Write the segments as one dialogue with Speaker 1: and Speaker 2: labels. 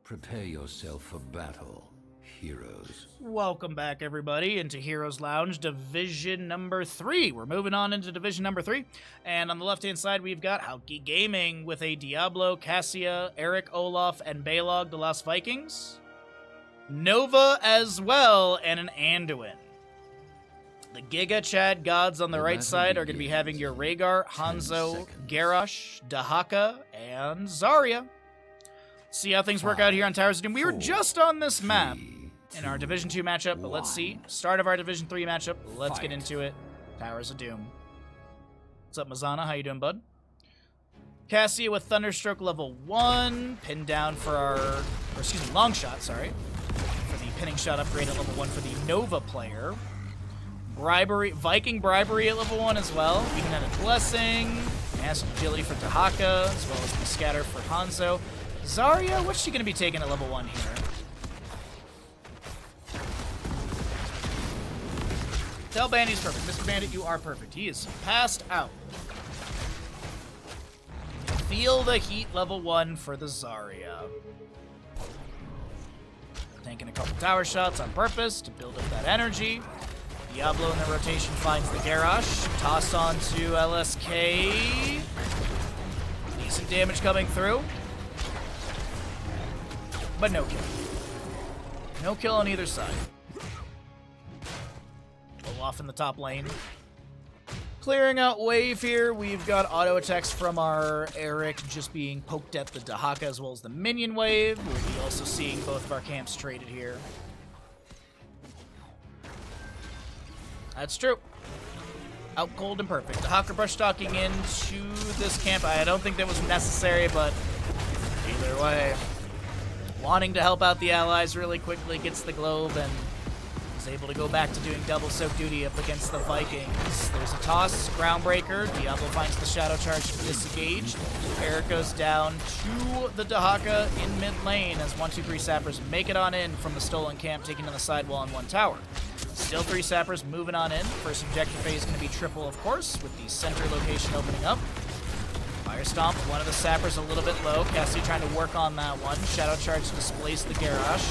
Speaker 1: Prepare yourself for battle, heroes.
Speaker 2: Welcome back, everybody, into Heroes Lounge Division number 3. We're moving on into Division number 3. And on the left-hand side, we've got HaaukiGaming with a Diablo, Cassia, Eric, Olaf, and Balog, the Lost Vikings. Nova as well, and an Anduin. The GigaChadGods on the right side are going to be having your Rhaegar, Hanzo, Garrosh, Dahaka, and Zarya. See how things work out here on Towers of Doom. We were just on this map in our Division 2 matchup, but let's see. Start of our Division 3 matchup. Let's get into it. Towers of Doom. What's up, Mazana? How you doing, bud? Cassia with Thunderstroke level 1. Pinned down for our... long shot, sorry. For the pinning shot upgrade at level 1 for the Nova player. Bribery, Viking Bribery at level 1 as well. Even had a Blessing. Massive Agility for Dahaka, as well as the Scatter for Hanzo. Zarya, what's she going to be taking at level 1 here? Tell Bandy's perfect. Mr. Bandit, you are perfect. He is passed out. Feel the heat level 1 for the Zarya. Tanking a couple tower shots on purpose to build up that energy. Diablo in the rotation finds the Garrosh. Toss on to LSK. Decent damage coming through. But no kill. No kill on either side. Olaf in the top lane. Clearing out wave here. We've got auto attacks from our Eric just being poked at the Dahaka as well as the minion wave. We'll be also seeing both of our camps traded here. That's true. Out cold and perfect. Dahaka brush stalking into this camp. I don't think that was necessary, but either way. Wanting to help out the allies really quickly, gets the Globe, and is able to go back to doing double soak duty up against the Vikings. There's a toss, Groundbreaker. Diablo finds the Shadow Charge to disengage. Eric goes down to the Dahaka in mid lane as 1-2-3 Sappers make it on in from the stolen camp, taking on the sidewall on 1 tower. Still 3 Sappers moving on in. First objective phase is going to be triple, of course, with the center location opening up. Fire Stomp, one of the Sappers a little bit low. Cassie trying to work on that one. Shadow Charge displace the Garrosh.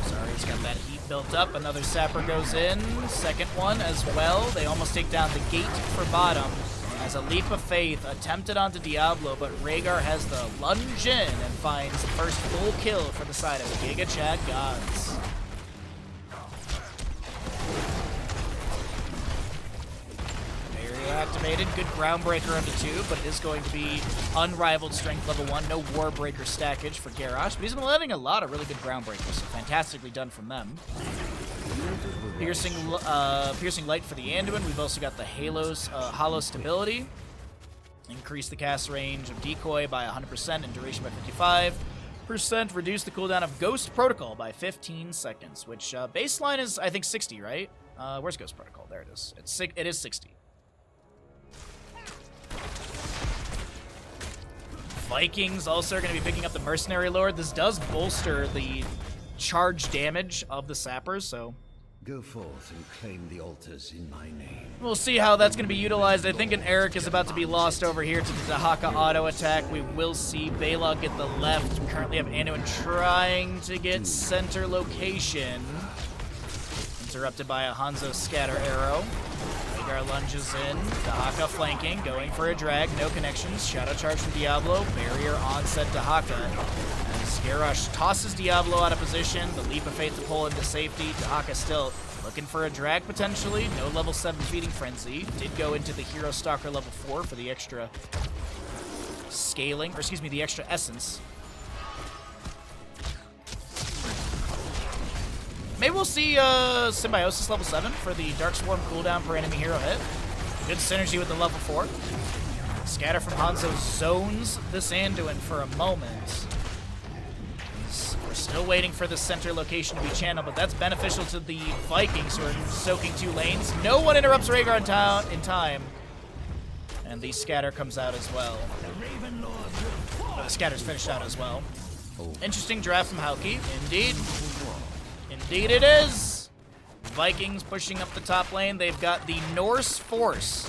Speaker 2: Sorry, he's got that heat built up. Another Sapper goes in. Second one as well. They almost take down the gate for bottom. As a leap of faith attempted onto Diablo, but Rhaegar has the lunge in and finds the first full kill for the side of the GigaChadGods. Activated. Good Groundbreaker onto 2, but it is going to be unrivaled strength level 1. No Warbreaker stackage for Garrosh, but he's been letting a lot of really good Groundbreakers, so fantastically done from them. Piercing Light for the Anduin. We've also got the Hollow Stability. Increase the cast range of Decoy by 100% and duration by 55%. Reduce the cooldown of Ghost Protocol by 15 seconds, which baseline is, I think, 60, right? Where's Ghost Protocol? There it is. It is 60. Vikings also are going to be picking up the Mercenary Lord. This does bolster the charge damage of the Sappers, so...
Speaker 1: Go forth and claim the altars in my name.
Speaker 2: We'll see how that's going to be utilized. I think an Eric is about to be lost over here to the Dahaka auto attack. We will see Balog get the left. We currently have Anduin trying to get center location. Interrupted by a Hanzo scatter arrow. Rhaegar lunges in. Dahaka flanking, going for a drag. No connections. Shadow Charge from Diablo. Barrier onset Dahaka. As Garrosh tosses Diablo out of position. The leap of faith to pull into safety. Dahaka still looking for a drag potentially. No level 7 Feeding Frenzy. Did go into the Hero Stalker level 4 for the extra scaling, or excuse me, the extra essence. Maybe we'll see Symbiosis level 7 for the Dark Swarm cooldown per enemy hero hit. Good synergy with the level 4. Scatter from Hanzo zones this Anduin for a moment. We're still waiting for the center location to be channeled, but that's beneficial to the Vikings who are soaking 2 lanes. No one interrupts Rhaegar in time. And the Scatter comes out as well. The Scatter's finished out as well. Interesting draft from Hauki, indeed. Indeed it is! Vikings pushing up the top lane. They've got the Norse Force.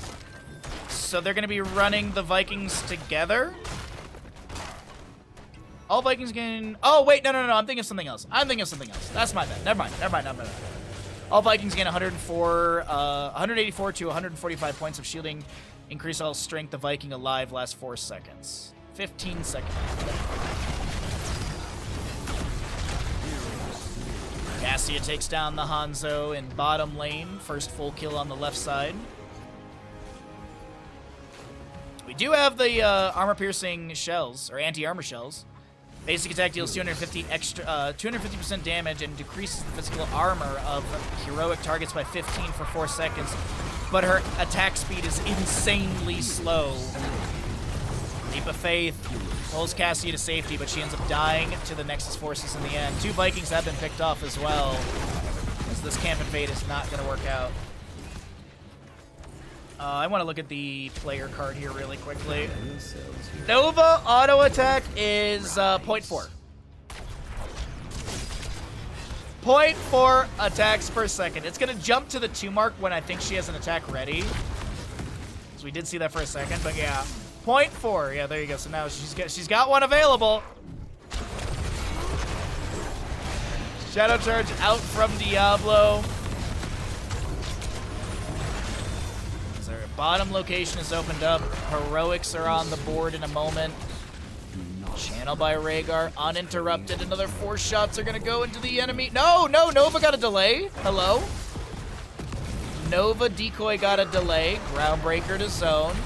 Speaker 2: So they're going to be running the Vikings together. All Vikings gain... Oh, wait, no. I'm thinking of something else. That's my bad. Never mind. All Vikings gain 184 to 145 points of shielding. Increase all strength. The Viking alive lasts 4 seconds. 15 seconds. Cassia takes down the Hanzo in bottom lane. First full kill on the left side. We do have the armor-piercing shells, or anti-armor shells. Basic attack deals 250% damage and decreases the physical armor of heroic targets by 15 for 4 seconds. But her attack speed is insanely slow. Leap of Faith pulls Cassia to safety, but she ends up dying to the Nexus forces in the end. 2 Vikings have been picked off as well, as this Camp and Fate is not going to work out. I want to look at the player card here really quickly. Nova auto attack is 0.4. 0.4 attacks per second. It's going to jump to the 2 mark when I think she has an attack ready. So we did see that for a second, but yeah. 0.4. Yeah, there you go. So now she's got one available. Shadow Charge out from Diablo. Bottom location is opened up. Heroics are on the board in a moment. Channel by Rhaegar, uninterrupted. Another 4 shots are going to go into the enemy. No, Nova got a delay. Hello? Nova decoy got a delay. Groundbreaker to zone.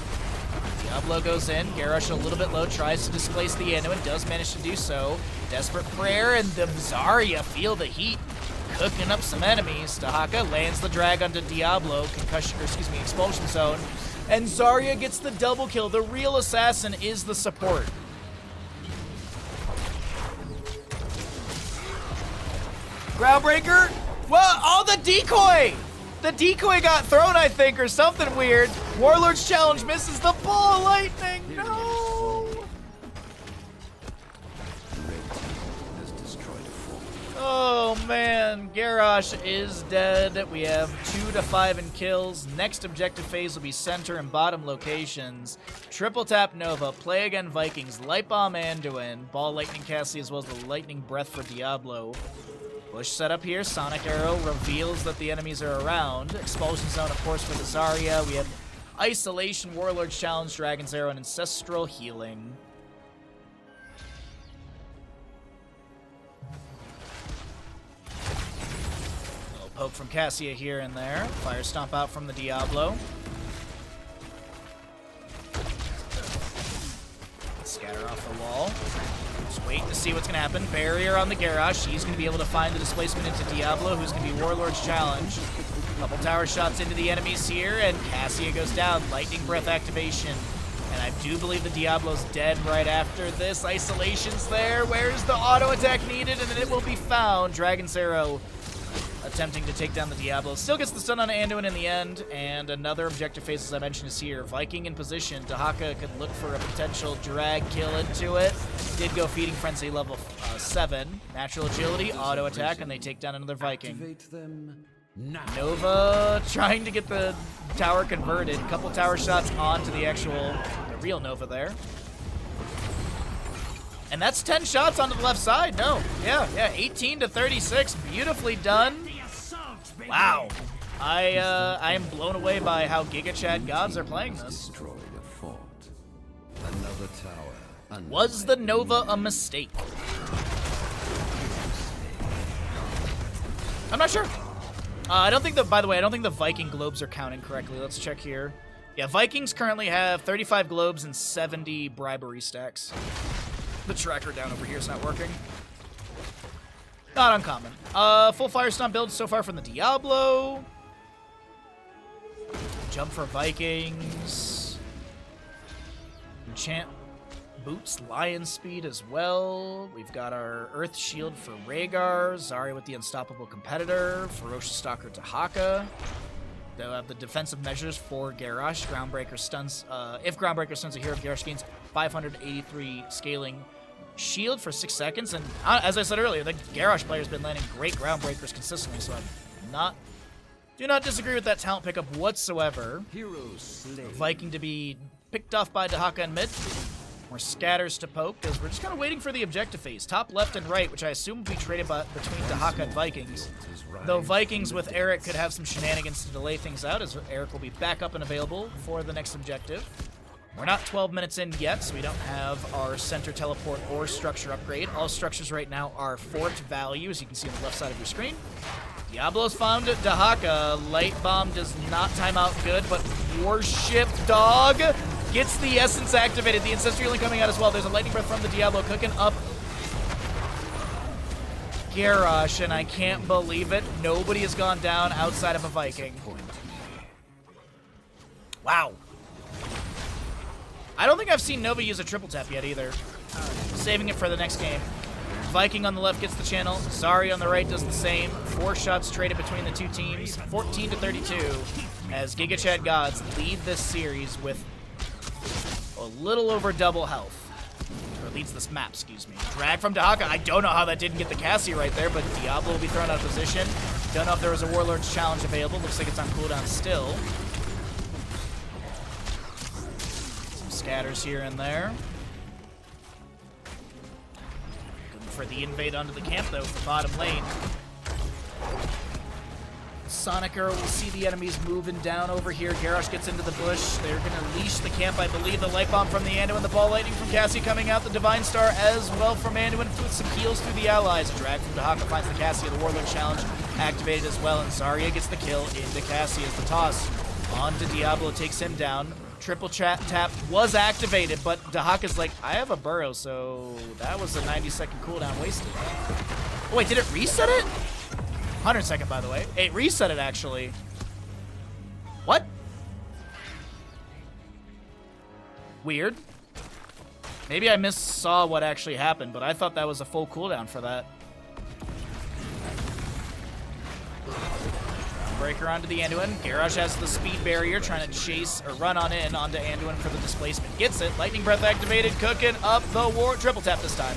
Speaker 2: Diablo goes in. Garrosh a little bit low, tries to displace the Anu and does manage to do so. Desperate Prayer and the Zarya feel the heat. Cooking up some enemies. Tahaka lands the drag onto Diablo, expulsion zone, and Zarya gets the double kill. The real assassin is the support. Groundbreaker? Well, oh, the decoy! The decoy got thrown, I think, or something weird. Warlord's Challenge misses the ball of lightning. No! Oh man, Garrosh is dead. We have 2 to 5 in kills. Next objective phase will be center and bottom locations. Triple tap Nova, play again Vikings, Light Bomb Anduin, Ball Lightning Cassie as well as the Lightning Breath for Diablo. Bush setup here, Sonic Arrow reveals that the enemies are around. Expulsion Zone, of course, for the Zarya. We have Isolation, Warlord's Challenge, Dragon's Arrow, and Ancestral Healing. Poke from Cassia here and there. Fire Stomp out from the Diablo. Scatter off the wall. Just wait to see what's going to happen. Barrier on the Garrosh. He's going to be able to find the displacement into Diablo, who's going to be Warlord's Challenge. Couple tower shots into the enemies here, and Cassia goes down. Lightning Breath activation. And I do believe the Diablo's dead right after this. Isolation's there. Where's the auto attack needed? And then it will be found. Dragon's Arrow attempting to take down the Diablo. Still gets the stun on Anduin in the end, and another objective phase, as I mentioned, is here. Viking in position. Tahaka could look for a potential drag kill into it. Did go Feeding Frenzy level 7. Natural agility, auto attack, and they take down another Viking. Nova trying to get the tower converted. Couple tower shots onto the real Nova there. And that's 10 shots onto the left side. No, yeah, 18 to 36. Beautifully done. Wow. I am blown away by how GigaChadGods are playing this.
Speaker 1: Another tower.
Speaker 2: Was the Nova a mistake? I'm not sure. I don't think by the way, I don't think the Viking globes are counting correctly. Let's check here. Yeah, Vikings currently have 35 globes and 70 bribery stacks. The tracker down over here is not working. Not uncommon. Full Fire Stomp build so far from the Diablo. Jump for Vikings. Enchant boots Lion Speed as well. We've got our Earth Shield for Rhaegar. Zarya with the Unstoppable Competitor. Ferocious Stalker Tahaka. They'll have the defensive measures for Garrosh. Groundbreaker stuns. If Groundbreaker stuns a hero, Garrosh gains 583 scaling shield for 6 seconds. And as I said earlier, the Garrosh player's been landing great Groundbreakers consistently, so do not disagree with that talent pickup whatsoever. Viking to be picked off by Tahaka in mid. More scatters to poke, because we're just kind of waiting for the objective phase. Top left and right, which I assume will be traded between Dahaka and Vikings. Though Vikings with Eric could have some shenanigans to delay things out, as Eric will be back up and available for the next objective. We're not 12 minutes in yet, so we don't have our center teleport or structure upgrade. All structures right now are fort value, as you can see on the left side of your screen. Diablo's found Dahaka. Light Bomb does not time out good, but Warship Dog gets the essence activated. The Ancestral Healing coming out as well. There's a Lightning Breath from the Diablo cooking up Garrosh, and I can't believe it. Nobody has gone down outside of a Viking. Wow. I don't think I've seen Nova use a triple tap yet either. Saving it for the next game. Viking on the left gets the channel. Zari on the right does the same. 4 shots traded between the two teams. 14-32 as GigaChadGods lead this series with a little over double health. Or leads this map, excuse me. Drag from Dahaka. I don't know how that didn't get the Cassie right there, but Diablo will be thrown out of position. Don't know if there was a Warlord's Challenge available. Looks like it's on cooldown still. Some scatters here and there. Looking for the invade onto the camp, though, for bottom lane. Sonic Arrow will see the enemies moving down over here. Garrosh gets into the bush. They're going to leash the camp, I believe. The Light Bomb from the Anduin, the Ball Lightning from Cassie coming out. The Divine Star as well from Anduin with some heals through the allies. A drag from Dahaka finds the Cassie. The Warlord Challenge activated as well, and Zarya gets the kill into Cassie as the toss onto Diablo takes him down. Triple tap was activated, but Dahaka's like, I have a burrow, so that was a 90-second cooldown wasted. Oh, wait, did it reset it? 100-second, by the way. It reset it, actually. What? Weird. Maybe I saw what actually happened, but I thought that was a full cooldown for that. Breaker onto the Anduin. Garrosh has the speed barrier, trying to chase or run on in onto Anduin for the displacement. Gets it. Lightning Breath activated, cooking up the war. Triple tap this time.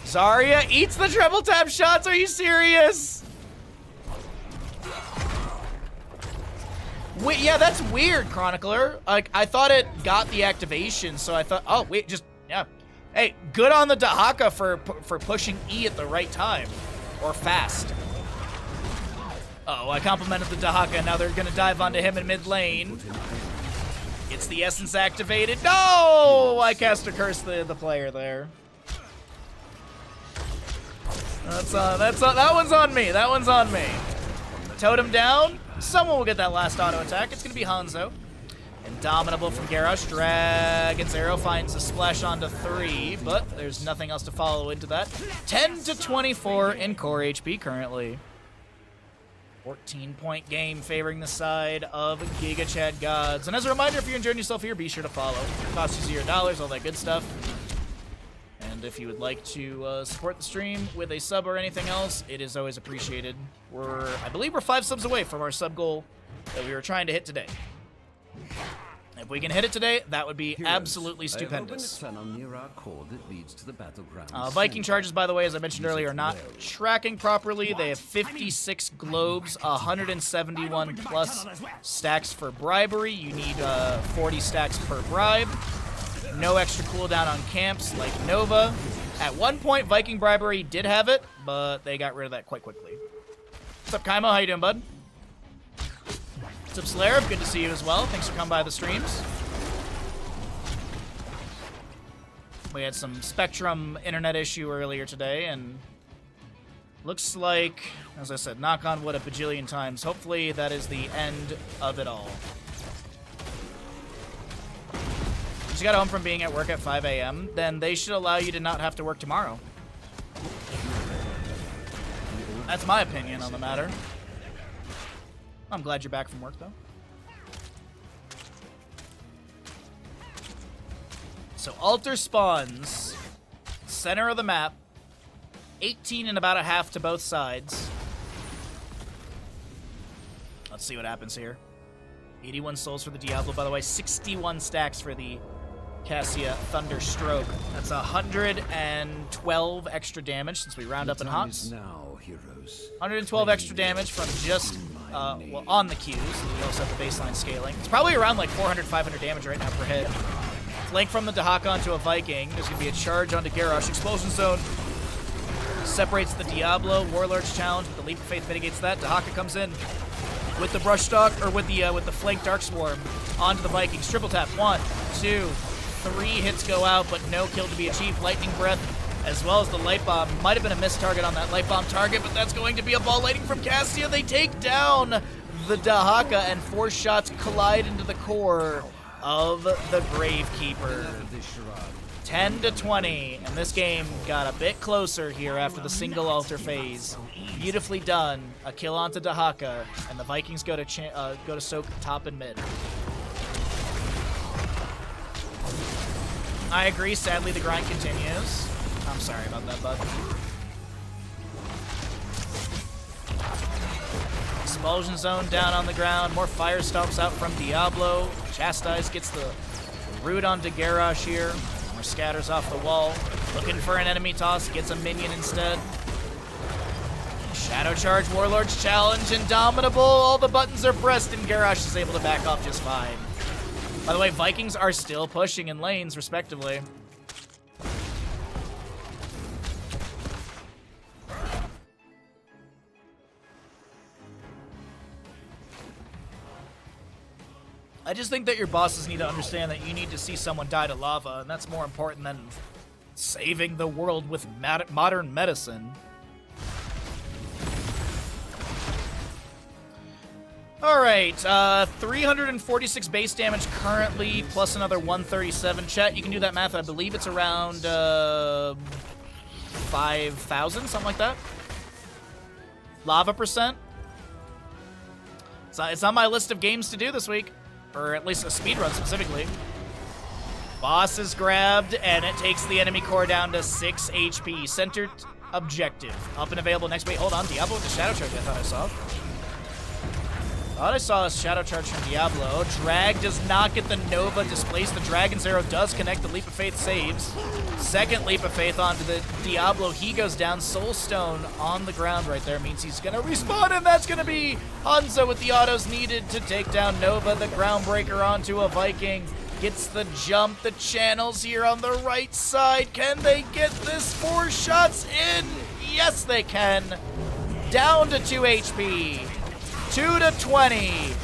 Speaker 2: Zarya eats the triple tap shots. Are you serious? Wait, yeah, that's weird, Chronicler. Like, I thought it got the activation, so I thought, oh, wait, just, yeah. Hey, good on the Dahaka for pushing E at the right time. Or fast. Uh-oh, I complimented the Dahaka. Now they're going to dive onto him in mid lane. Gets the essence activated. No! I cast a curse the player there. That one's on me. That one's on me. Totem down. Someone will get that last auto attack. It's going to be Hanzo. Indomitable from Garrosh. Dragon's Arrow finds a splash onto 3, but there's nothing else to follow into that. 10-24 in core HP currently. 14-point game favoring the side of GigaChadGods. And as a reminder, if you're enjoying yourself here, be sure to follow. It costs you $0, all that good stuff. And if you would like to support the stream with a sub or anything else, it is always appreciated. I believe we're 5 subs away from our sub goal that we were trying to hit today. If we can hit it today, that would be absolutely stupendous. Viking charges, by the way, as I mentioned earlier, are not tracking properly. They have 56 globes, 171 plus stacks for bribery. You need 40 stacks per bribe. No extra cooldown on camps like Nova. At one point, Viking bribery did have it, but they got rid of that quite quickly. What's up, Kaimo? How you doing, bud? What's up, Slayer? Good to see you as well. Thanks for coming by the streams. We had some Spectrum internet issue earlier today, and looks like, as I said, knock on wood a bajillion times. Hopefully that is the end of it all. Just got home from being at work at 5 a.m., then they should allow you to not have to work tomorrow. That's my opinion on the matter. I'm glad you're back from work, though. So altar spawns, center of the map, 18 and about a half to both sides. Let's see what happens here. 81 souls for the Diablo, by the way, 61 stacks for the Cassia Thunderstroke. That's 112 extra damage since we round up in HoTS. 112 extra damage from just, well, on the Qs. We also have the baseline scaling. It's probably around like 400, 500 damage right now per hit. Flank from the Dahaka onto a Viking. There's going to be a charge onto Garrosh. Explosion Zone separates the Diablo. Warlord's challenge, but the Leap of Faith mitigates that. Dahaka comes in with the Brush Stalk, or with the Flank Dark Swarm onto the Vikings. Triple tap. 1, 2, 3 hits go out, but no kill to be achieved. Lightning Breath, as well as the Light Bomb. Might have been a missed target on that Light Bomb target, but that's going to be a ball lightning from Cassia. They take down the Dahaka, and 4 shots collide into the core of the Gravekeeper. 10-20, and this game got a bit closer here after the single altar phase. Beautifully done. A kill onto Dahaka, and the Vikings go to soak top and mid. I agree. Sadly, the grind continues. I'm sorry about that, bud. Expulsion Zone down on the ground. More fire stomps out from Diablo. Chastise gets the root onto Garrosh here. More scatters off the wall. Looking for an enemy toss. Gets a minion instead. Shadow Charge, Warlord's challenge, Indomitable. All the buttons are pressed, and Garrosh is able to back off just fine. By the way, Vikings are still pushing in lanes, respectively. I just think that your bosses need to understand that you need to see someone die to lava, and that's more important than saving the world with modern medicine. Alright, 346 base damage currently, plus another 137. Chat, you can do that math. I believe it's around 5,000, something like that. Lava percent. It's on my list of games to do this week. Or at least a speedrun specifically. Boss is grabbed, and it takes the enemy core down to 6 HP. Centered objective. Up and available next. Wait, hold on. Diablo with the Shadow Charge, I thought I saw a Shadow Charge from Diablo. Drag does not get the Nova displaced. The Dragon's Arrow does connect. The Leap of Faith saves. Second Leap of Faith onto the Diablo. He goes down. Soul Stone on the ground right there means he's going to respawn, and that's going to be Hanzo with the autos needed to take down Nova. The Groundbreaker onto a Viking. Gets the jump. The channels here on the right side. Can they get this? 4 shots in. Yes, they can. Down to 2 HP. 2-20,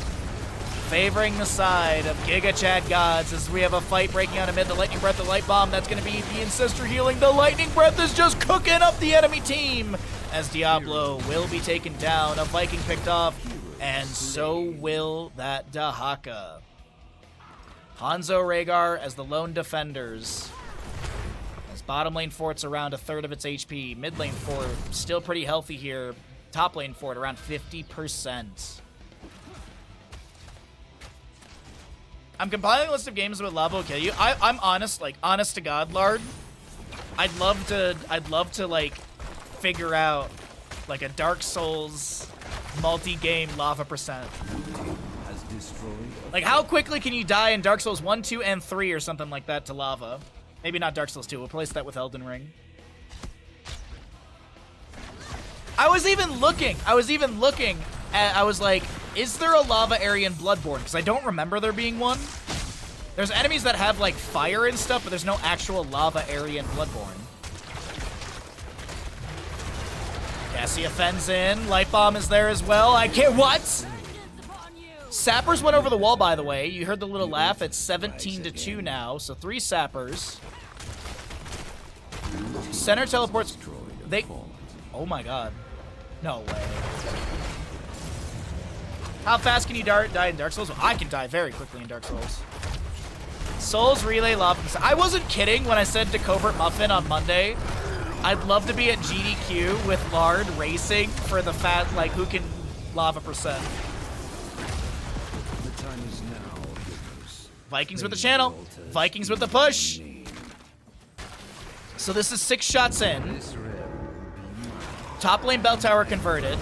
Speaker 2: favoring the side of GigaChadGods as we have a fight breaking out amid the Lightning Breath, the Light Bomb. That's going to be the Ancestor healing. The Lightning Breath is just cooking up the enemy team as Diablo will be taken down. A Viking picked off, and so will that Dahaka. Hanzo Rhaegar as the lone defenders. As bottom lane Fort's around a third of its HP. Mid lane Fort still pretty healthy here. Top lane Fort around 50%. I'm compiling a list of games where lava will kill you. I'm honest, like honest to God, Lard. I'd love to like figure out like a Dark Souls multi-game lava percent. Like how quickly can you die in Dark Souls 1, 2, and 3 or something like that to lava? Maybe not Dark Souls 2. We'll replace that with Elden Ring. I was even looking at, I was like, is there a lava area in Bloodborne? Because I don't remember there being one. There's enemies that have like fire and stuff, but there's no actual lava area in Bloodborne. Cassia fends in. Light Bomb is there as well. I can't, what? Sappers went over the wall, by the way. You heard the little laugh. It's 17-2 now, so 3 Sappers. Center teleports. They, oh my God. No way. How fast can you die in Dark Souls? Well, I can die very quickly in Dark Souls. Souls Relay Lava. I wasn't kidding when I said to Covert Muffin on Monday, I'd love to be at GDQ with Lard racing for the fat, like, who can lava percent.
Speaker 1: The time is now.
Speaker 2: Vikings with the channel. Vikings with the push. So this is 6 shots in. Top lane bell tower converted.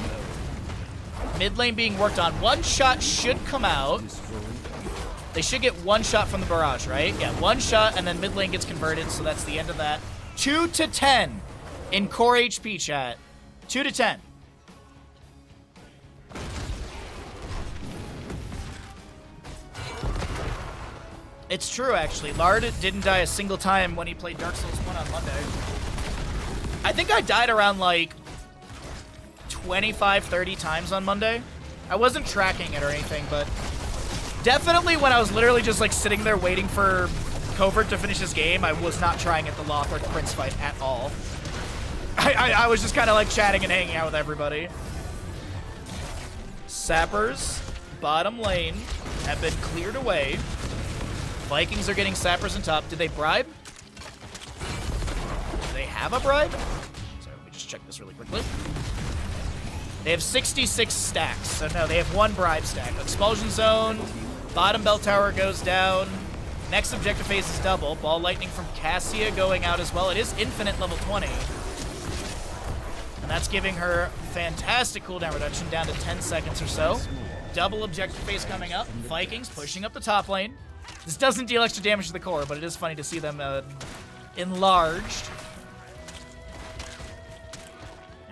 Speaker 2: Mid lane being worked on. 1 shot should come out. They should get 1 shot from the barrage, right? Yeah, 1 shot, and then mid lane gets converted, so that's the end of that. 2-10 in core HP, chat. 2-10. It's true, actually. Lard didn't die a single time when he played Dark Souls 1 on Monday. I think I died around, like, 25, 30 times on Monday. I wasn't tracking it or anything, but definitely when I was literally just, like, sitting there waiting for Covert to finish his game, I was not trying at the Loth or Prince fight at all. I was just kind of, like, chatting and hanging out with everybody. Sappers, bottom lane, have been cleared away. Vikings are getting sappers on top. Did they bribe? Do they have a bribe? So let me just check this really quickly. They have 66 stacks. So no, they have 1 bribe stack. Expulsion zone. Bottom bell tower goes down. Next objective phase is double. Ball lightning from Cassia going out as well. It is infinite level 20. And that's giving her fantastic cooldown reduction down to 10 seconds or so. Double objective phase coming up. Vikings pushing up the top lane. This doesn't deal extra damage to the core, but it is funny to see them enlarged.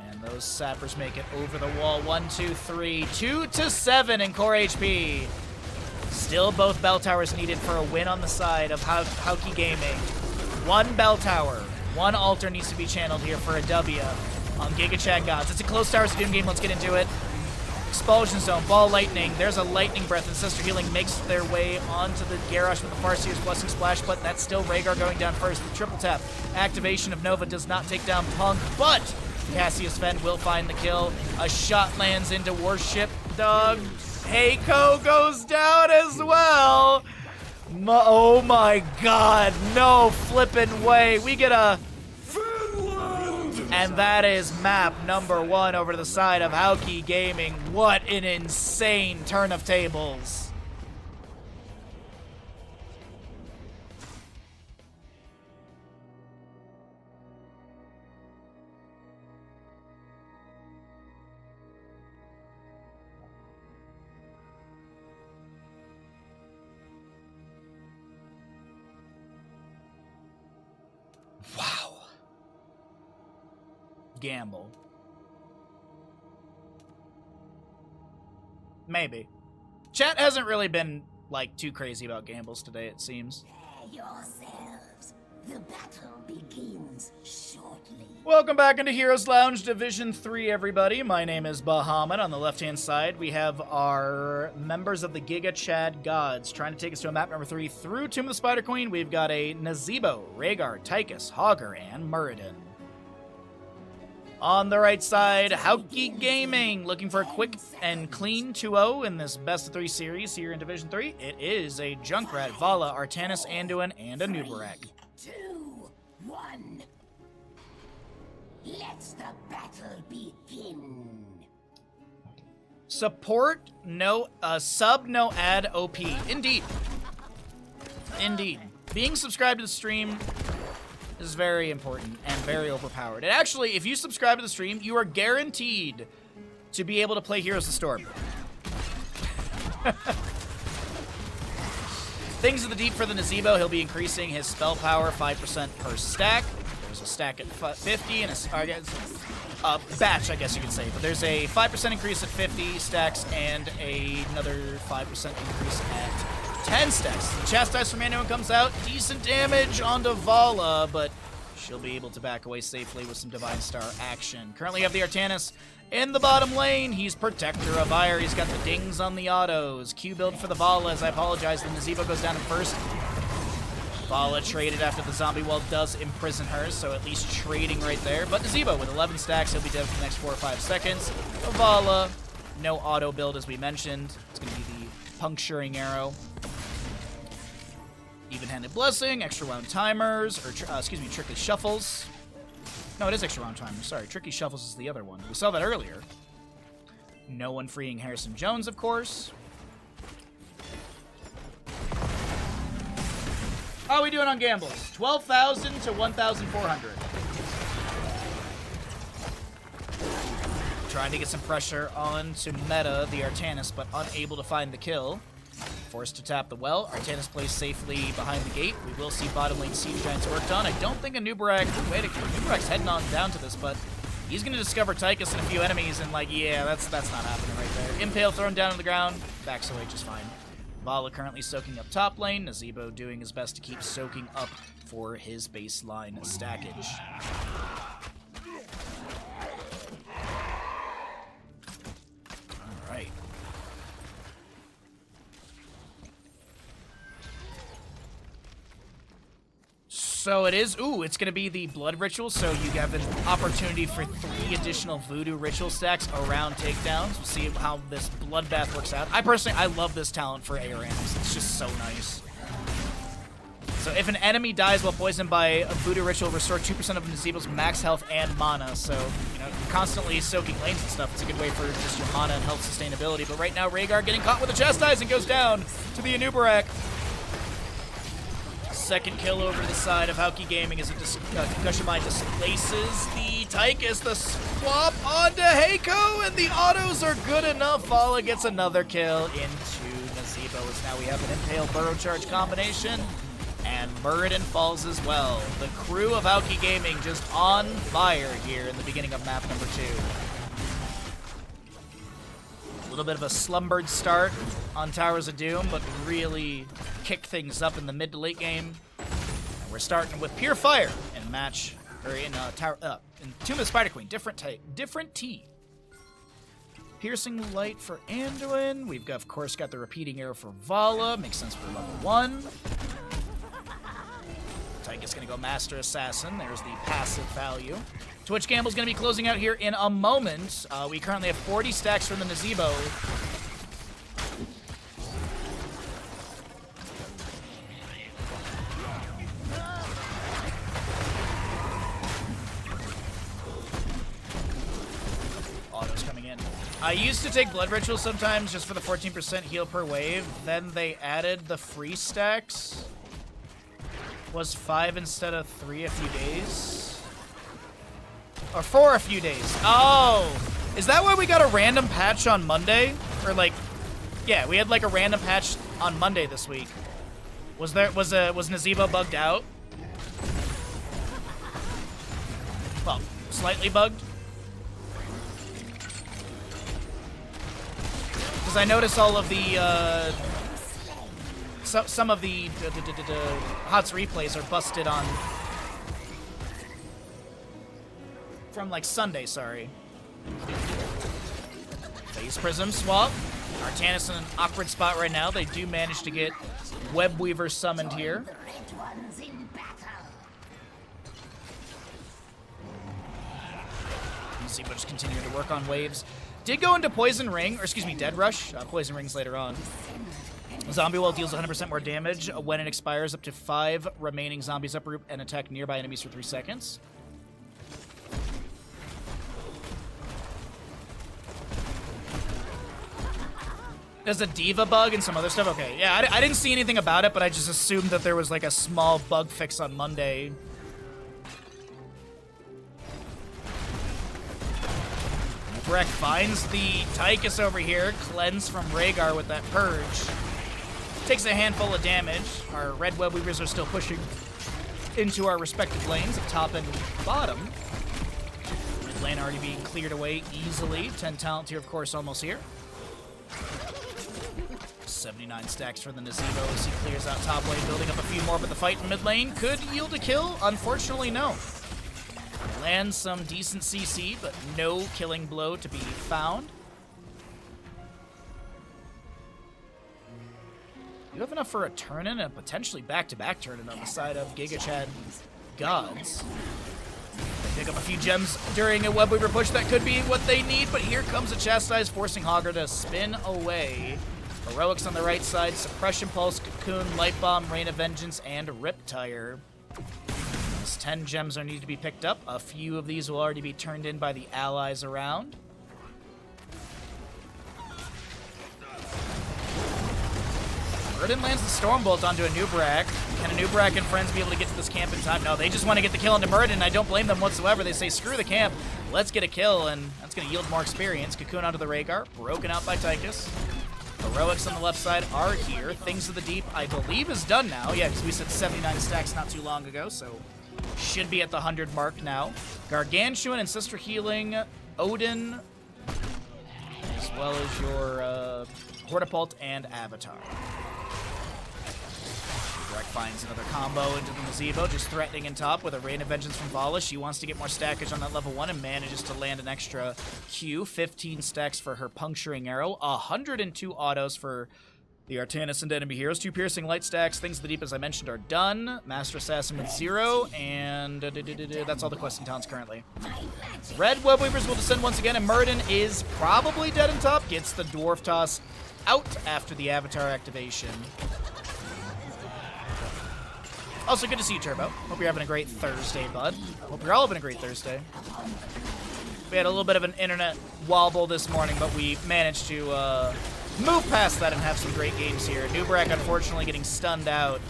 Speaker 2: And those sappers make it over the wall. 1, 2, 3. 2 to 7 in core HP. Still both bell towers needed for a win on the side of HaaukiGaming. 1 bell tower. 1 altar needs to be channeled here for a W on GigaChadGods. It's a close tower Doom game. Let's get into it. Expulsion zone, ball lightning. There's a lightning breath, and Sister Healing makes their way onto the Garrosh with the Farseer's Blessing Splash, but that's still Rhaegar going down first. The triple tap. Activation of Nova does not take down Punk, but Cassius Fen will find the kill. A shot lands into Warship Dog. Heiko goes down as well. Oh my god, no flippin' way. We get a... And that is map number 1 over to the side of HaaukiGaming. What an insane turn of tables. Wow. Gamble. Maybe. Chat hasn't really been, like, too crazy about gambles today, it seems.
Speaker 3: Prepare yourselves. The battle begins shortly.
Speaker 2: Welcome back into Heroes Lounge Division 3, everybody. My name is Bahamut. On the left-hand side, we have our members of the GigaChadGods trying to take us to a map number 3 through Tomb of the Spider Queen. We've got a Nazebo, Rhaegar, Tychus, Hogger, and Muradin. On the right side, HaaukiGaming, looking for a quick and clean 2-0 in this best-of-3 series here in Division 3. It is a Junkrat, Vala, Artanis, Anduin, and a Nubarak.
Speaker 3: 3, 2, 1. Let the battle begin.
Speaker 2: Support, no, sub, no ad, OP. Indeed. Indeed. Being subscribed to the stream is very important and very overpowered. And actually, if you subscribe to the stream, you are guaranteed to be able to play Heroes of the Storm. Things of the Deep for the Nazebo. He'll be increasing his spell power 5% per stack. There's a stack at 50 and a batch, I guess you could say. But there's a 5% increase at 50 stacks and another 5% increase at 10 stacks. The Chastise from Anduin comes out. Decent damage onto Vala, but she'll be able to back away safely with some Divine Star action. Currently have the Artanis in the bottom lane. He's Protector of Ire. He's got the dings on the autos. Q build for the Valas. I apologize. The Nazebo goes down in first. Vala traded after the zombie wall does imprison her, so at least trading right there. But Nazebo with 11 stacks, he'll be dead for the next 4 or 5 seconds. Vala, no auto build as we mentioned. It's going to be the puncturing arrow. Even-handed blessing, extra round timers, or tricky shuffles. No, it is extra round timers. Sorry, tricky shuffles is the other one. We saw that earlier. No one freeing Harrison Jones, of course. How are we doing on gambles? 12,000 to 1,400. Trying to get some pressure onto Meta, the Artanis, but unable to find the kill. Forced to tap the well. Artanis plays safely behind the gate. We will see bottom lane Siege Giants worked on. I don't think a Nubarak... Wait, Nubarak's heading on down to this, but he's going to discover Tychus and a few enemies, and, like, yeah, that's not happening right there. Impale thrown down on the ground. Backs away just fine. Vala currently soaking up top lane. Nazebo doing his best to keep soaking up for his baseline stackage. All right. So it is, it's going to be the Blood Ritual, so you have an opportunity for 3 additional Voodoo Ritual stacks around takedowns. We'll see how this Bloodbath works out. I love this talent for ARAMs. It's just so nice. So if an enemy dies while poisoned by a Voodoo Ritual, restore 2% of Nazebo's max health and mana. So, you know, constantly soaking lanes and stuff. It's a good way for just your mana and health sustainability. But right now, Rhaegar getting caught with a Chastise and goes down to the Anubarak. Second kill over to the side of HaaukiGaming as Concussion Mine displaces the Tychus. The swap onto Heiko, and the autos are good enough. Vala gets another kill into Nazebo, as now we have an Impale Burrow Charge combination, and Muradin falls as well. The crew of HaaukiGaming just on fire here in the beginning of map number 2. A little bit of a slumbered start on Towers of Doom, but really kick things up in the mid to late game. And we're starting with Pure Fire in match, or in Tomb of the Spider Queen, different T. Piercing Light for Anduin. We've got, of course, got the Repeating Arrow for Vala. Makes sense for level 1. Tychus gonna go Master Assassin. There's the passive value. Twitch Gamble's going to be closing out here in a moment. We currently have 40 stacks from the Nazebo. Autos coming in. I used to take Blood Ritual sometimes just for the 14% heal per wave. Then they added the free stacks. Was 5 instead of 3 a few days. Or 4 a few days. Oh! Is that why we got a random patch on Monday? Or like, yeah, we had like a random patch on Monday this week. Was Nazebo bugged out? Well, slightly bugged. Because I noticed all of the, some of the HoTS replays are busted on from like Sunday, sorry. Phase Prism swap. Artanis in an awkward spot right now. They do manage to get Webweaver summoned here. Nazebo just continuing to work on waves. Did go into Poison Ring, or excuse me, Dead Rush. Poison Rings later on. Zombie Wall deals 100% more damage when it expires. Up to 5 remaining zombies uproot and attack nearby enemies for 3 seconds. There's a Diva bug and some other stuff? Okay, yeah, I didn't see anything about it, but I just assumed that there was like a small bug fix on Monday. Breck finds the Tychus over here, cleanse from Rhaegar with that Purge. Takes a handful of damage. Our red web weavers are still pushing into our respective lanes, up top and bottom. Mid lane already being cleared away easily. 10 talent here, of course, almost here. 79 stacks for the Nazebo as he clears out top lane, building up a few more, but the fight in mid lane could yield a kill. Unfortunately, no. Lands some decent CC, but no killing blow to be found. You have enough for a turn-in and potentially back-to-back turn-in on the side of GigaChadGods. They pick up a few gems during a Webweaver push. That could be what they need, but here comes a Chastise, forcing Hogger to spin away. Heroics on the right side, Suppression Pulse, Cocoon, Light Bomb, Rain of Vengeance, and Riptire. As 10 gems are needed to be picked up. A few of these will already be turned in by the allies around. Muradin lands the Stormbolt onto Anubarak. Can Anubarak and friends be able to get to this camp in time? No, they just want to get the kill into Muradin. I don't blame them whatsoever. They say, screw the camp, let's get a kill, and that's going to yield more experience. Cocoon onto the Rhaegar, broken out by Tychus. Heroics on the left side are here. Things of the Deep, I believe, is done now. Yeah, because we said 79 stacks not too long ago, so should be at the 100 mark now. Gargantuan, Ancestor Healing, Odin, as well as your Hortipult and Avatar. Breck finds another combo into the Gazebo, just threatening in top with a Rain of Vengeance from Vala. She wants to get more stackage on that level 1 and manages to land an extra Q. 15 stacks for her Puncturing Arrow. 102 autos for the Artanis and enemy heroes. 2 Piercing Light stacks. Things of the Deep, as I mentioned, are done. Master Assassin with 0, and that's all the questing towns currently. Red Web Weavers will descend once again, and Muradin is probably dead in top. Gets the Dwarf Toss out after the Avatar activation. Also, good to see you, Turbo. Hope you're having a great Thursday, bud. Hope you're all having a great Thursday. We had a little bit of an internet wobble this morning, but we managed to move past that and have some great games here. Nubrak, unfortunately, getting stunned out.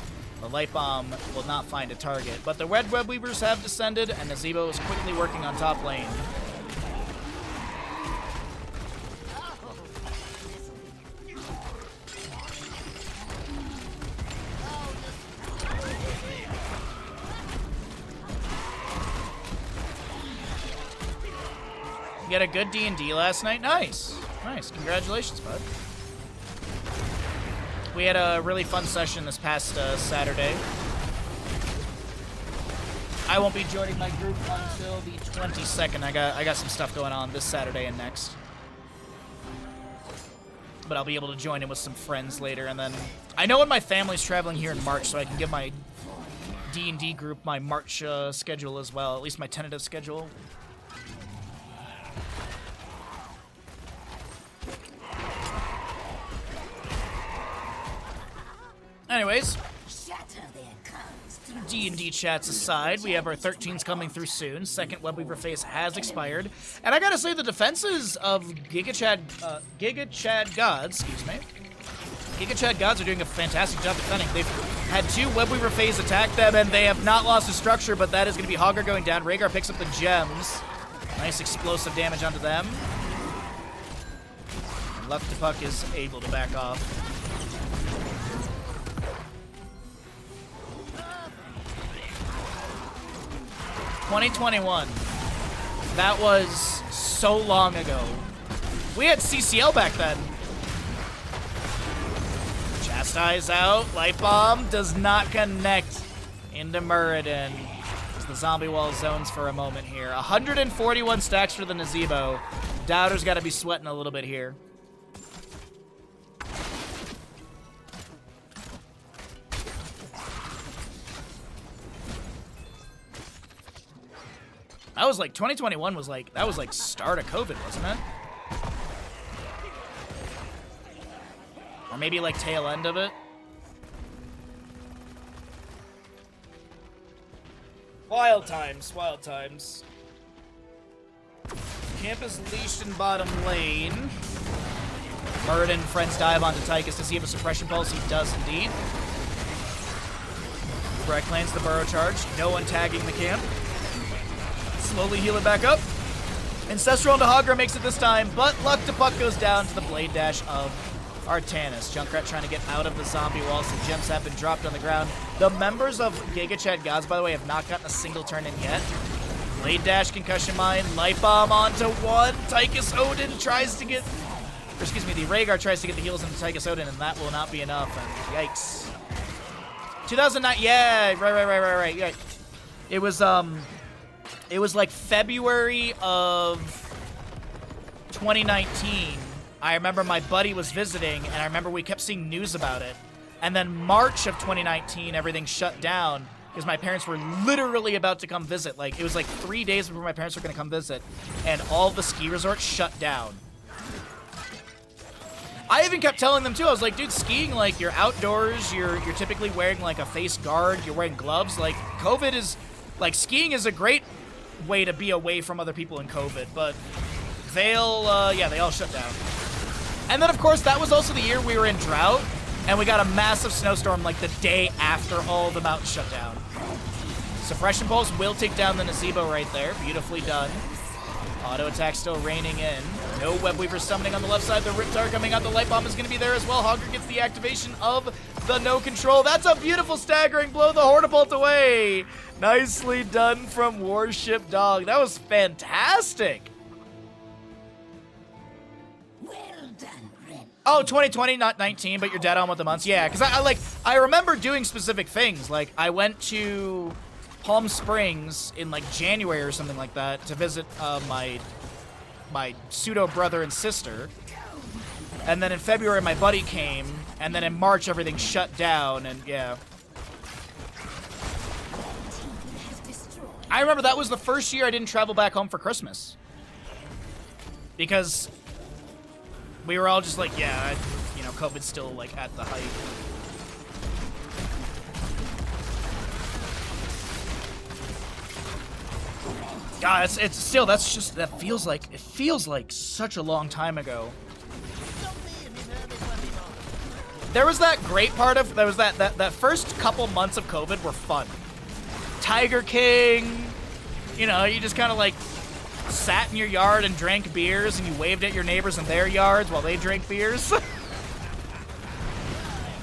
Speaker 2: The Light Bomb will not find a target. But the Red Web Weavers have descended, and Nazebo is quickly working on top lane. You had a good D&D last night? Nice. Nice. Congratulations, bud. We had a really fun session this past Saturday. I won't be joining my group until the 22nd. I got some stuff going on this Saturday and next. But I'll be able to join in with some friends later. And then I know when my family's traveling here in March, so I can give my D&D group my March schedule as well, at least my tentative schedule. Anyways, D&D chats aside, we have our 13s coming through soon. Second Web Weaver phase has expired. And I gotta say, the defenses of GigaChadGods, excuse me, GigaChadGods are doing a fantastic job defending. They've had 2 Web Weaver phase attack them, and they have not lost a structure, but that is going to be Hogger going down. Rhaegar picks up the gems. Nice explosive damage onto them. And Left to Puck is able to back off. 2021. That was so long ago. We had CCL back then. Chastise out. Light Bomb does not connect into Muradin. As the zombie wall zones for a moment here. 141 stacks for the Nazebo. Doubter's got to be sweating a little bit here. That was like, 2021 was like, that was like start of COVID, wasn't it? Or maybe like tail end of it. Wild times, wild times. Camp is leashed in bottom lane. Muradin friends dive onto Tychus to see if a suppression pulse. He does indeed. Breck lands the burrow charge. No one tagging the camp. Slowly heal it back up. Ancestral into Hogger makes it this time, but Luck to Puck goes down to the blade dash of Artanis. Junkrat trying to get out of the zombie wall. Some gems have been dropped on the ground. The members of GigaChadGods, by the way, have not gotten a single turn in yet. Blade dash, concussion mine, light bomb onto one. Tychus Odin tries to get, or excuse me, the Rhaegar tries to get the heals into Tychus Odin, and that will not be enough. And yikes. 2009, yeah, right. Yeah. It was like February of 2019. I remember my buddy was visiting, and I remember we kept seeing news about it. And then March of 2019, everything shut down because my parents were literally about to come visit. Like, it was like 3 days before my parents were going to come visit, and all the ski resorts shut down. I even kept telling them, too. I was like, dude, skiing, like, you're outdoors. You're typically wearing, like, a face guard. You're wearing gloves. Like, COVID is... Like, skiing is a great way to be away from other people in COVID, but they all shut down. And then, of course, that was also the year we were in drought, and we got a massive snowstorm like the day after all the mountains shut down. Suppression Pulse will take down the Nazebo right there. Beautifully done. Auto attack still raining in. No Web Weaver summoning on the left side. The Riptar coming out. The Light Bomb is going to be there as well. Hogger gets the activation of the no control. That's a beautiful staggering blow. The Hortipult away. Nicely done from Warship Dog. That was fantastic.
Speaker 3: Well done, Red.
Speaker 2: Oh, 2020, not 19, but you're dead on with the months. Yeah, because I remember doing specific things. Like, I went to Palm Springs in, like, January or something like that to visit my pseudo-brother and sister. And then in February, my buddy came. And then in March, everything shut down, and yeah. I remember that was the first year I didn't travel back home for Christmas. Because we were all just like, yeah, you know, COVID's still, like, at the height. God, it's still, that's just, it feels like such a long time ago. There was that great part of, there was that first couple months of COVID were fun. Tiger King, you know, you just kind of like sat in your yard and drank beers and you waved at your neighbors in their yards while they drank beers.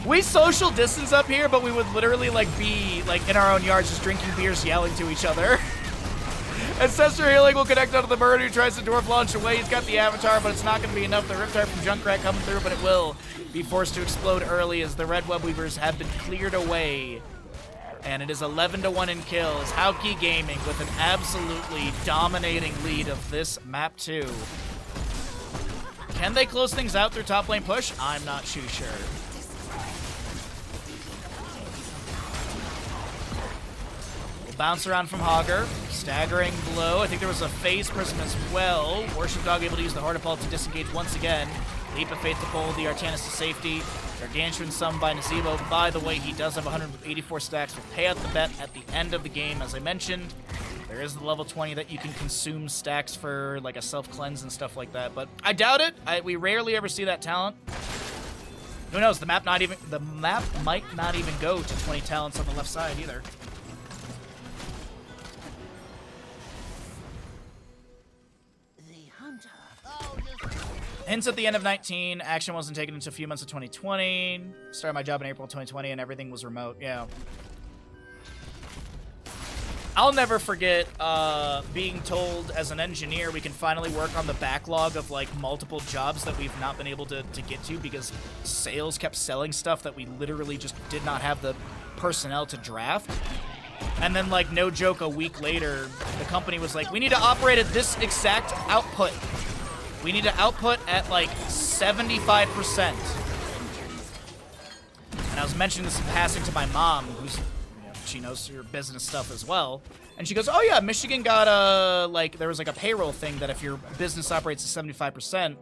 Speaker 2: We social distance up here, but we would literally like be like in our own yards just drinking beers, yelling to each other. Ancestor Healing will connect onto the bird who tries to dwarf launch away. He's got the avatar, but it's not going to be enough. The Riptide from Junkrat coming through, but it will be forced to explode early as the Red Web Weavers have been cleared away. And it is 11-1 in kills. HaaukiGaming with an absolutely dominating lead of this map 2. Can they close things out through top lane push? I'm not too sure. We'll bounce around from Hogger. Staggering blow. I think there was a phase prism as well. Worship Dog able to use the Heart-of-Paul to disengage once again. Leap of Faith to pull the Artanis to safety. Gargantuan summoned by Nazebo. By the way, he does have 184 stacks. We'll pay out the bet at the end of the game, as I mentioned. There is the level 20 that you can consume stacks for like a self-cleanse and stuff like that, but I doubt it. We rarely ever see that talent. Who knows? The map might not even go to 20 talents on the left side either. Hints at the end of 19. Action wasn't taken until a few months of 2020. Started my job in April 2020 and everything was remote. Yeah. I'll never forget being told as an engineer we can finally work on the backlog of like multiple jobs that we've not been able to get to because sales kept selling stuff that we literally just did not have the personnel to draft. And then like no joke, a week later, the company was like, we need to operate at this exact output. We need to output at like 75%. And I was mentioning this in passing to my mom, who's, you know, she knows her business stuff as well. And she goes, oh yeah, Michigan got a, like, there was like a payroll thing that if your business operates at 75%,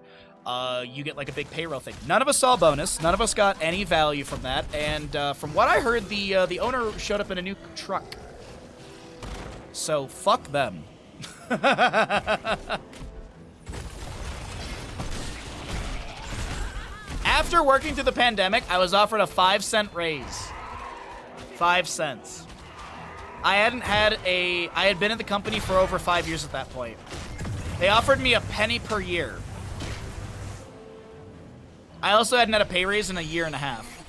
Speaker 2: you get like a big payroll thing. None of us saw a bonus. None of us got any value from that. And from what I heard, the owner showed up in a new truck. So fuck them. After working through the pandemic, I was offered a 5-cent raise. 5 cents. I had been at the company for over 5 years at that point. They offered me a penny per year. I also hadn't had a pay raise in a year and a half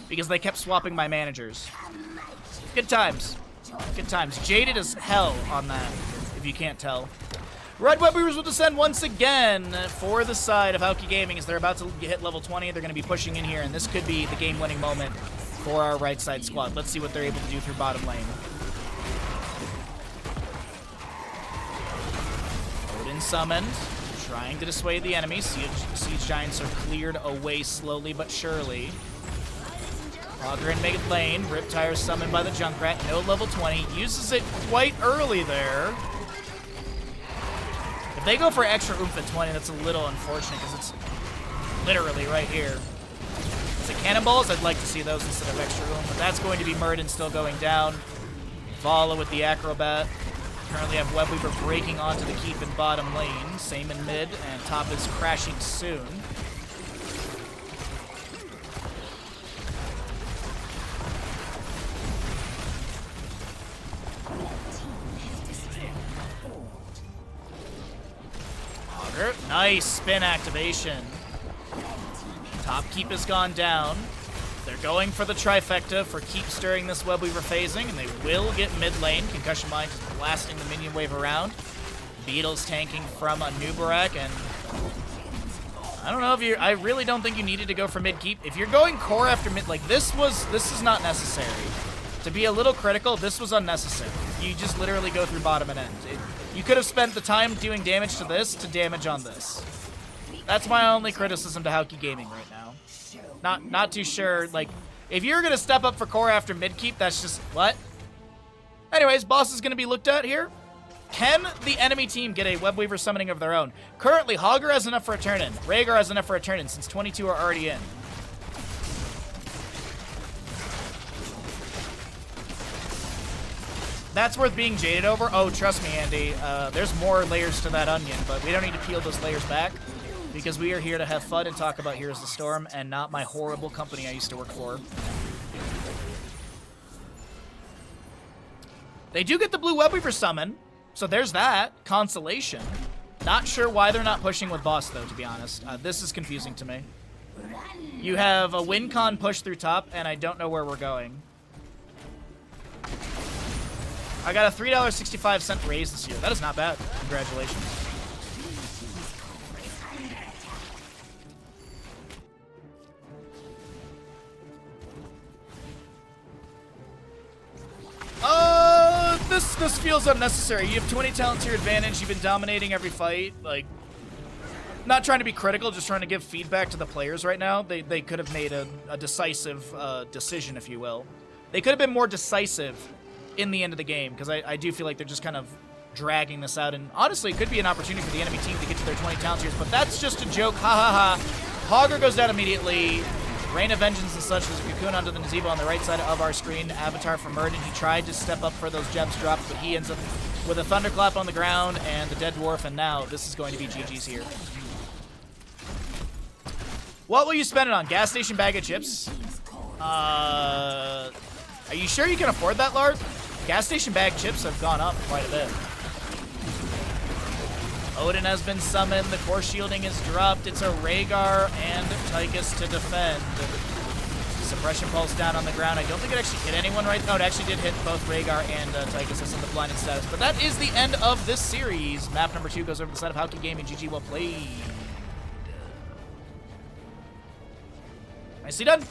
Speaker 2: because they kept swapping my managers. Good times. Good times. Jaded as hell on that, if you can't tell. Red Web Weavers will descend once again for the side of HaaukiGaming as they're about to hit level 20. They're going to be pushing in here, and this could be the game-winning moment for our right side squad. Let's see what they're able to do through bottom lane. Odin summoned, trying to dissuade the enemy. Siege Giants are cleared away slowly but surely. Hogger in mid lane. Riptire summoned by the Junkrat. No level 20. Uses it quite early there. If they go for extra oomph at 20, that's a little unfortunate because it's literally right here. Is it cannonballs? I'd like to see those instead of extra oomph, but that's going to be Murden still going down. Vala with the acrobat. Currently have Webweaver breaking onto the keep in bottom lane. Same in mid, and top is crashing soon. Nice spin activation. Top keep has gone down. They're going for the trifecta for keep stirring this Webweaver phasing, and they will get mid lane. Concussion Mine just blasting the minion wave around. Beetle's tanking from a Nubarak, and I don't know if you. I really don't think you needed to go for mid keep. If you're going core after mid, like this is not necessary. To be a little critical, this was unnecessary. You just literally go through bottom and end. You could have spent the time doing damage to this to damage on this. That's my only criticism to HaaukiGaming right now. Not too sure. Like, if you're gonna step up for core after mid keep, that's just what. Anyways, boss is gonna be looked at here. Can the enemy team get a Webweaver summoning of their own? Currently, Hogger has enough for a turn in. Rhaegar has enough for a turn in since 22 are already in. That's worth being jaded over. Oh, trust me, Andy. There's more layers to that onion, but we don't need to peel those layers back because we are here to have fun and talk about Heroes of the Storm and not my horrible company I used to work for. They do get the blue Webweaver summon. So there's that. Consolation. Not sure why they're not pushing with boss, though, to be honest. This is confusing to me. You have a win con push through top, and I don't know where we're going. I got a $3.65 raise this year. That is not bad. Congratulations. This feels unnecessary. You have 20 talent to your advantage. You've been dominating every fight. Like, not trying to be critical, just trying to give feedback to the players right now. They could have made a decisive decision, if you will. They could have been more decisive in the end of the game, because I do feel like they're just kind of dragging this out. And honestly, it could be an opportunity for the enemy team to get to their 20 talent tiers, but that's just a joke. Ha ha ha. Hogger goes down immediately. Rain of Vengeance and such. There's a cocoon onto the Nazebo on the right side of our screen. Avatar for Murden. He tried to step up for those gems dropped, but he ends up with a Thunderclap on the ground and the Dead Dwarf, and now this is going to be GG's here. What will you spend it on? Gas station bag of chips? Are you sure you can afford that, Lard? Gas station bag chips have gone up quite a bit. Odin has been summoned. The core shielding is dropped. It's a Rhaegar and Tychus to defend. Suppression pulse down on the ground. I don't think it actually hit anyone right. Oh, it actually did hit both Rhaegar and Tychus as in the blinded status. But that is the end of this series. Map number 2 goes over to the side of HaaukiGaming. GG, well played. Nicely done.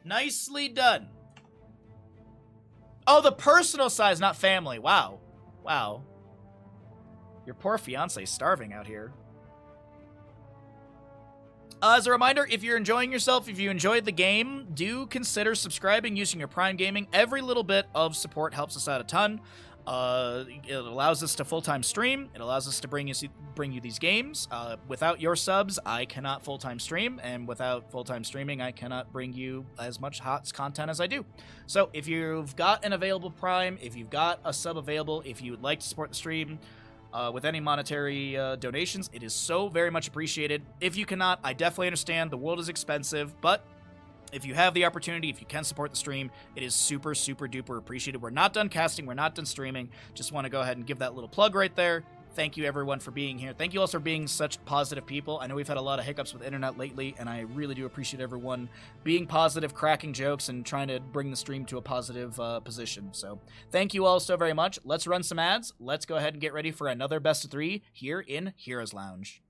Speaker 2: Nicely done. Oh, the personal size, not family. Wow. Wow. Your poor fiance's starving out here. As a reminder, if you're enjoying yourself, if you enjoyed the game, do consider subscribing using your Prime Gaming. Every little bit of support helps us out a ton. It allows us to full-time stream. It allows us to bring you these games. Without your subs, I cannot full-time stream, and without full-time streaming, I cannot bring you as much HoTS content as I do. So if you've got an available Prime, if you've got a sub available, if you would like to support the stream, with any monetary donations, it is so very much appreciated. If you cannot, I definitely understand. The world is expensive, but if you have the opportunity, if you can support the stream, it is super, super duper appreciated. We're not done casting. We're not done streaming. Just want to go ahead and give that little plug right there. Thank you, everyone, for being here. Thank you also for being such positive people. I know we've had a lot of hiccups with internet lately, and I really do appreciate everyone being positive, cracking jokes, and trying to bring the stream to a positive position. So thank you all so very much. Let's run some ads. Let's go ahead and get ready for another best of 3 here in Heroes Lounge.